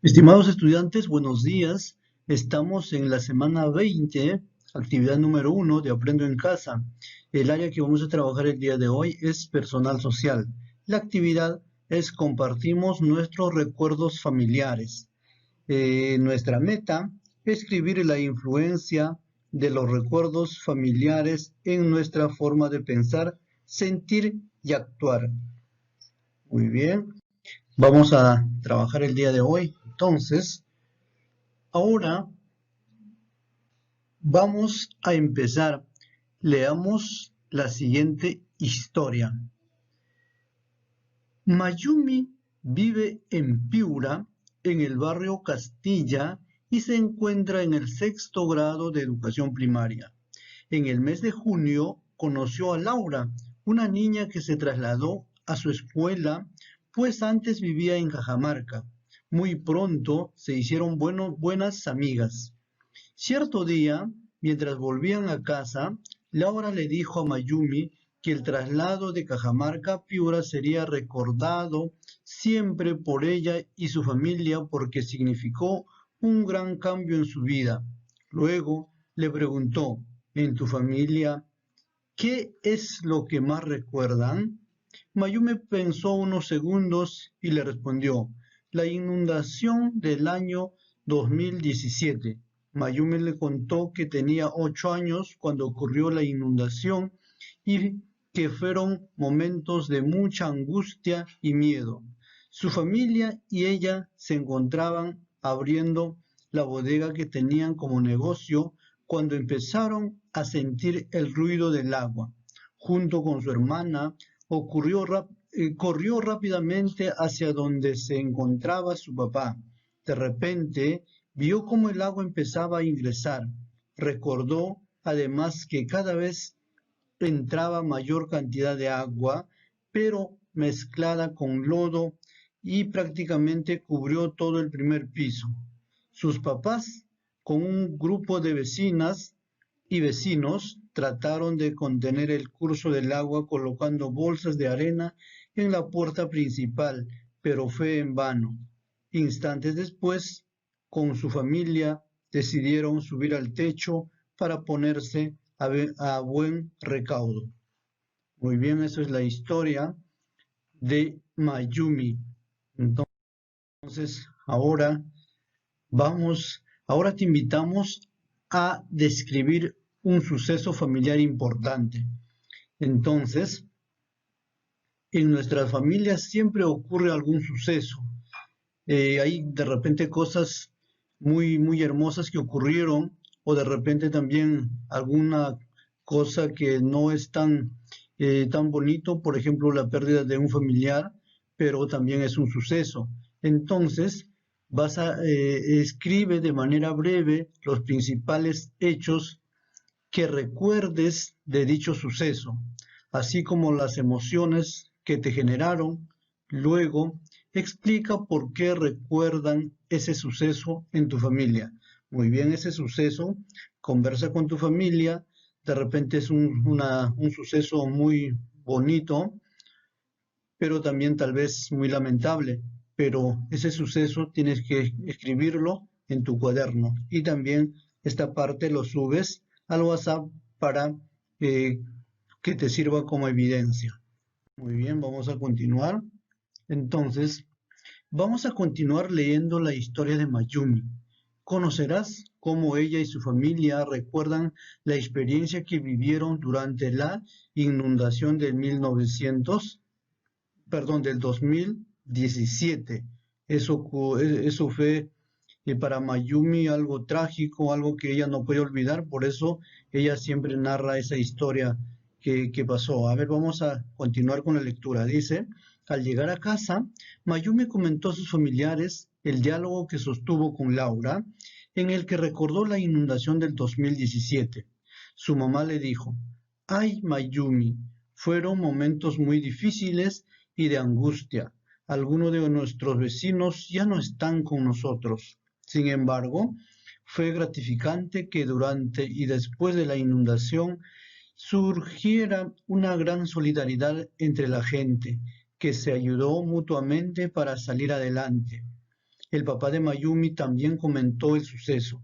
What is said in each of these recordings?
Estimados estudiantes, buenos días. Estamos en la semana 20, actividad número 1 de Aprendo en Casa. El área que vamos a trabajar el día de hoy es personal social. La actividad es compartimos nuestros recuerdos familiares. Nuestra meta es escribir la influencia de los recuerdos familiares en nuestra forma de pensar, sentir y actuar. Muy bien. Vamos a trabajar el día de hoy. Entonces, ahora vamos a empezar. Leamos la siguiente historia. Mayumi vive en Piura, en el barrio Castilla, y se encuentra en el sexto grado de educación primaria. En el mes de junio conoció a Laura, una niña que se trasladó a su escuela, pues antes vivía en Cajamarca. Muy pronto se hicieron buenas amigas. Cierto día, mientras volvían a casa, Laura le dijo a Mayumi que el traslado de Cajamarca a Piura sería recordado siempre por ella y su familia porque significó un gran cambio en su vida. Luego le preguntó, ¿en tu familia qué es lo que más recuerdan? Mayumi pensó unos segundos y le respondió, la inundación del año 2017. Mayumi le contó que tenía 8 años cuando ocurrió la inundación y que fueron momentos de mucha angustia y miedo. Su familia y ella se encontraban abriendo la bodega que tenían como negocio cuando empezaron a sentir el ruido del agua. Junto con su hermana, corrió rápidamente hacia donde se encontraba su papá. De repente, vio cómo el agua empezaba a ingresar. Recordó, además, que cada vez entraba mayor cantidad de agua, pero mezclada con lodo y prácticamente cubrió todo el primer piso. Sus papás, con un grupo de vecinas y vecinos, trataron de contener el curso del agua colocando bolsas de arena en la puerta principal, pero fue en vano. Instantes después, con su familia, decidieron subir al techo para ponerse a buen recaudo. Muy bien, eso es la historia de Mayumi. Entonces, ahora te invitamos a describir un suceso familiar importante. Entonces, en nuestras familias siempre ocurre algún suceso. Hay de repente cosas muy hermosas que ocurrieron o de repente también alguna cosa que no es tan bonito, por ejemplo, la pérdida de un familiar, pero también es un suceso. Entonces, escribe de manera breve los principales hechos que recuerdes de dicho suceso, así como las emociones que te generaron. Luego, explica por qué recuerdan ese suceso en tu familia. Muy bien, ese suceso, conversa con tu familia, de repente es un suceso muy bonito, pero también tal vez muy lamentable, pero ese suceso tienes que escribirlo en tu cuaderno y también esta parte lo subes al WhatsApp para eh, que te sirva como evidencia. Muy bien, vamos a continuar. Entonces, vamos a continuar leyendo la historia de Mayumi. Conocerás cómo ella y su familia recuerdan la experiencia que vivieron durante la inundación de 2017. Eso fue para Mayumi algo trágico, algo que ella no puede olvidar, por eso ella siempre narra esa historia que pasó. A ver, vamos a continuar con la lectura. Dice, al llegar a casa, Mayumi comentó a sus familiares el diálogo que sostuvo con Laura, en el que recordó la inundación del 2017. Su mamá le dijo, ay Mayumi, fueron momentos muy difíciles y de angustia. Algunos de nuestros vecinos ya no están con nosotros. Sin embargo, fue gratificante que durante y después de la inundación surgiera una gran solidaridad entre la gente, que se ayudó mutuamente para salir adelante. El papá de Mayumi también comentó el suceso.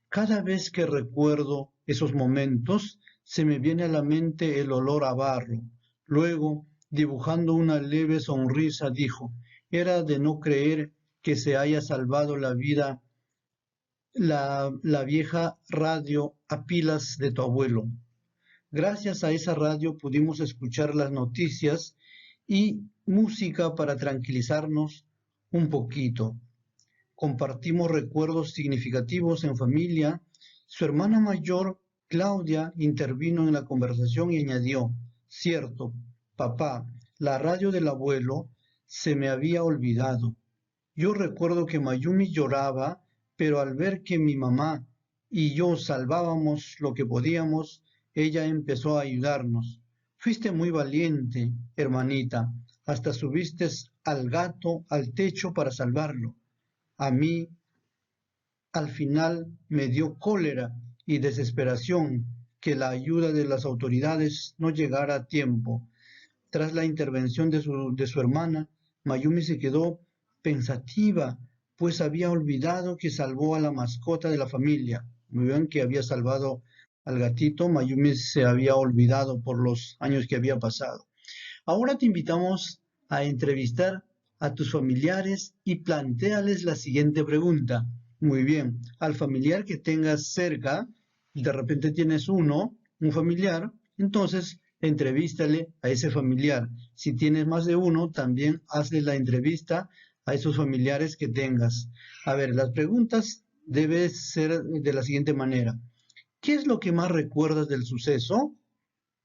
Cada vez que recuerdo esos momentos, se me viene a la mente el olor a barro. Luego, dibujando una leve sonrisa, dijo, era de no creer que se haya salvado la vida la vieja radio a pilas de tu abuelo. Gracias a esa radio pudimos escuchar las noticias y música para tranquilizarnos un poquito. Compartimos recuerdos significativos en familia. Su hermana mayor, Claudia, intervino en la conversación y añadió, cierto, papá, la radio del abuelo se me había olvidado. Yo recuerdo que Mayumi lloraba, pero al ver que mi mamá y yo salvábamos lo que podíamos, ella empezó a ayudarnos. Fuiste muy valiente, hermanita, hasta subiste al gato al techo para salvarlo. A mí, al final, me dio cólera y desesperación que la ayuda de las autoridades no llegara a tiempo. Tras la intervención de su hermana, Mayumi se quedó pensativa, pues había olvidado que salvó a la mascota de la familia. Muy bien que había salvado al gatito, Mayumi se había olvidado por los años que había pasado. Ahora te invitamos a entrevistar a tus familiares y plantéales la siguiente pregunta. Muy bien, al familiar que tengas cerca, de repente tienes un familiar, entonces entrevístale a ese familiar. Si tienes más de uno, también hazle la entrevista a esos familiares que tengas. A ver, las preguntas deben ser de la siguiente manera. ¿Qué es lo que más recuerdas del suceso?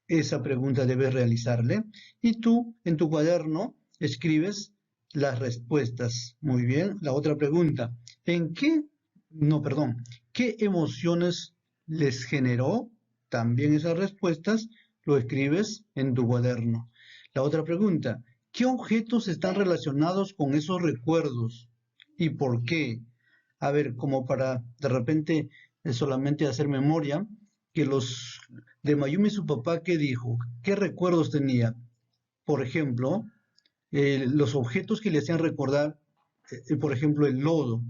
Esa pregunta debes realizarle. Y tú, en tu cuaderno, escribes las respuestas. Muy bien. La otra pregunta. ¿Qué emociones les generó? También esas respuestas lo escribes en tu cuaderno. La otra pregunta. ¿Qué objetos están relacionados con esos recuerdos? ¿Y por qué? A ver, como para de repente solamente hacer memoria, que los de Mayumi su papá, ¿qué dijo? ¿Qué recuerdos tenía? Por ejemplo, los objetos que le hacían recordar, por ejemplo, el lodo,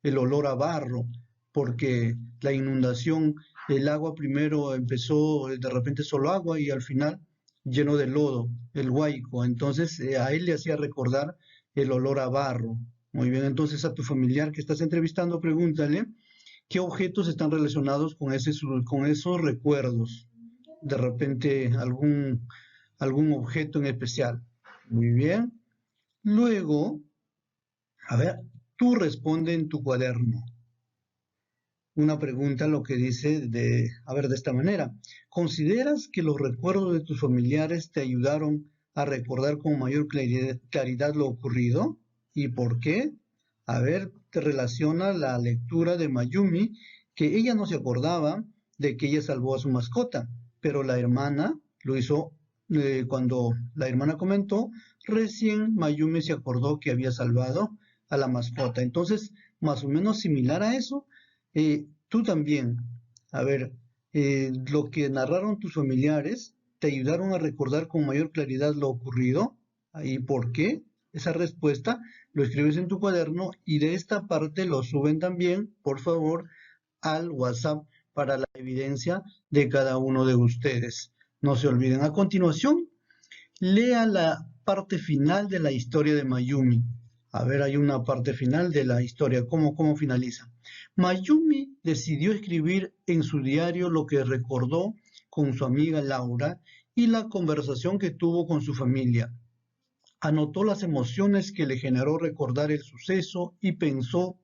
el olor a barro, porque la inundación, el agua primero empezó de repente solo agua y al final lleno de lodo, el huaico. Entonces a él le hacía recordar el olor a barro. Muy bien, entonces a tu familiar que estás entrevistando, pregúntale qué objetos están relacionados con esos recuerdos. De repente algún objeto en especial. Muy bien. Luego, a ver, tú responde en tu cuaderno. Una pregunta lo que dice de esta manera. ¿Consideras que los recuerdos de tus familiares te ayudaron a recordar con mayor claridad lo ocurrido? ¿Y por qué? A ver, te relaciona la lectura de Mayumi, que ella no se acordaba de que ella salvó a su mascota, pero la hermana lo hizo cuando la hermana comentó, recién Mayumi se acordó que había salvado a la mascota. Entonces, más o menos similar a eso, tú también, a ver, lo que narraron tus familiares, ¿te ayudaron a recordar con mayor claridad lo ocurrido? ¿Y por qué? Esa respuesta lo escribes en tu cuaderno y de esta parte lo suben también, por favor, al WhatsApp para la evidencia de cada uno de ustedes. No se olviden. A continuación, lea la parte final de la historia de Mayumi. A ver, hay una parte final de la historia. ¿Cómo finaliza? Mayumi decidió escribir en su diario lo que recordó con su amiga Laura y la conversación que tuvo con su familia. Anotó las emociones que le generó recordar el suceso y pensó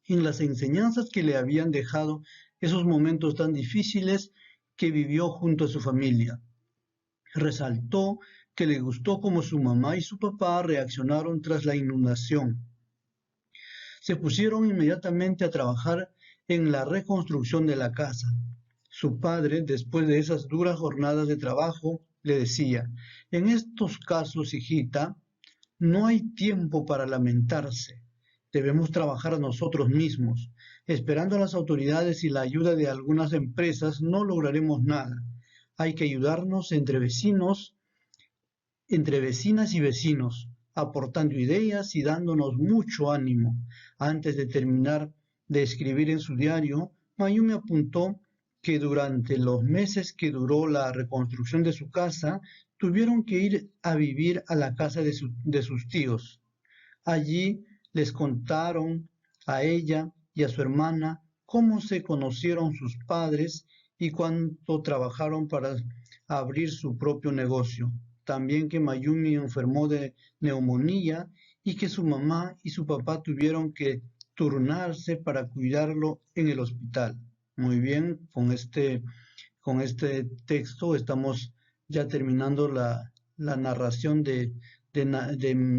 en las enseñanzas que le habían dejado esos momentos tan difíciles que vivió junto a su familia. Resaltó que le gustó cómo su mamá y su papá reaccionaron tras la inundación. Se pusieron inmediatamente a trabajar en la reconstrucción de la casa. Su padre, después de esas duras jornadas de trabajo, le decía, en estos casos, hijita, no hay tiempo para lamentarse. Debemos trabajar nosotros mismos. Esperando a las autoridades y la ayuda de algunas empresas no lograremos nada. Hay que ayudarnos entre vecinos, entre vecinas y vecinos. aportando ideas y dándonos mucho ánimo. Antes de terminar de escribir en su diario, Mayumi apuntó que durante los meses que duró la reconstrucción de su casa, tuvieron que ir a vivir a la casa de sus tíos. Allí les contaron a ella y a su hermana cómo se conocieron sus padres y cuánto trabajaron para abrir su propio negocio. También que Mayumi enfermó de neumonía y que su mamá y su papá tuvieron que turnarse para cuidarlo en el hospital. Muy bien, con este texto estamos ya terminando la narración de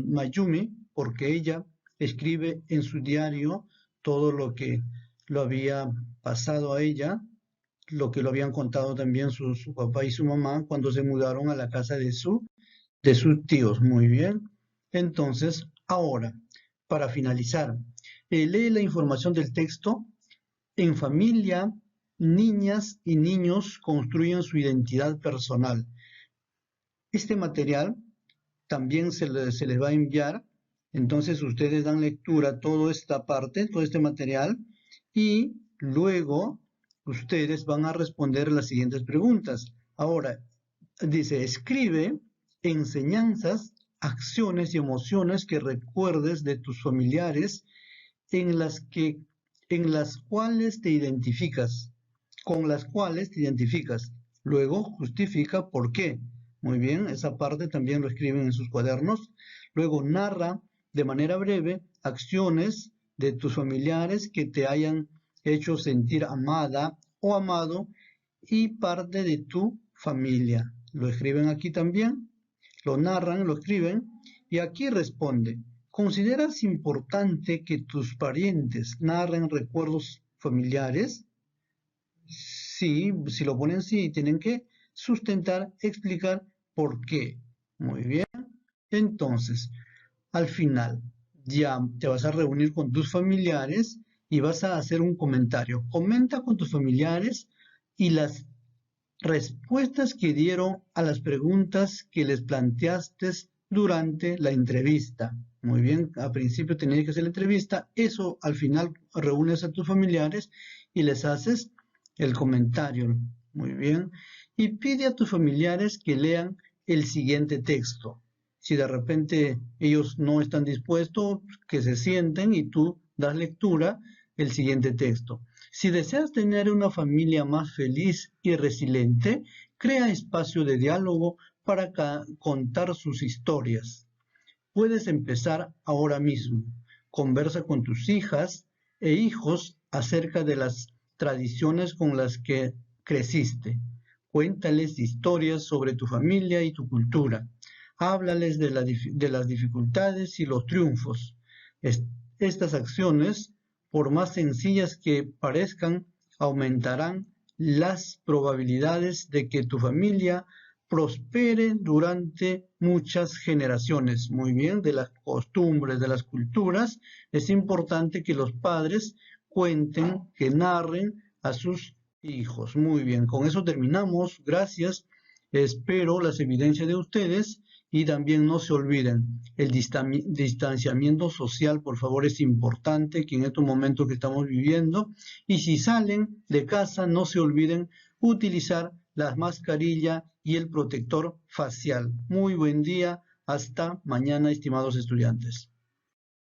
Mayumi, porque ella escribe en su diario todo lo que lo había pasado a ella, lo que lo habían contado también su papá y su mamá cuando se mudaron a la casa de sus tíos. Muy bien. Entonces, ahora, para finalizar, lee la información del texto. En familia, niñas y niños construyen su identidad personal. Este material también se les va a enviar, entonces ustedes dan lectura a toda esta parte, todo este material, y luego ustedes van a responder las siguientes preguntas. Ahora, dice, escribe enseñanzas, acciones y emociones que recuerdes de tus familiares en las cuales te identificas, con las cuales te identificas. Luego justifica por qué. Muy bien, esa parte también lo escriben en sus cuadernos. Luego narra de manera breve acciones de tus familiares que te hayan hecho sentir amada o amado y parte de tu familia. Lo escriben aquí también, lo narran, lo escriben y aquí responde. ¿Consideras importante que tus parientes narren recuerdos familiares? Sí, si lo ponen sí, tienen que sustentar, explicar por qué. Muy bien. Entonces, al final, ya te vas a reunir con tus familiares y vas a hacer un comentario. Comenta con tus familiares y las respuestas que dieron a las preguntas que les planteaste durante la entrevista. Muy bien, al principio tenías que hacer la entrevista, eso al final reúnes a tus familiares y les haces el comentario. Muy bien, y pide a tus familiares que lean el siguiente texto. Si de repente ellos no están dispuestos, que se sienten y tú das lectura el siguiente texto. Si deseas tener una familia más feliz y resiliente, crea espacio de diálogo para contar sus historias. Puedes empezar ahora mismo. Conversa con tus hijas e hijos acerca de las tradiciones con las que creciste. Cuéntales historias sobre tu familia y tu cultura. Háblales de las dificultades y los triunfos. Estas acciones, por más sencillas que parezcan, aumentarán las probabilidades de que tu familia prospere durante muchas generaciones. Muy bien, de las costumbres, de las culturas, es importante que los padres cuenten, que narren a sus hijos. Muy bien, con eso terminamos. Gracias. Espero las evidencias de ustedes. Y también no se olviden, el distanciamiento social, por favor, es importante que en estos momentos que estamos viviendo. Y si salen de casa, no se olviden utilizar la mascarilla y el protector facial. Muy buen día. Hasta mañana, estimados estudiantes.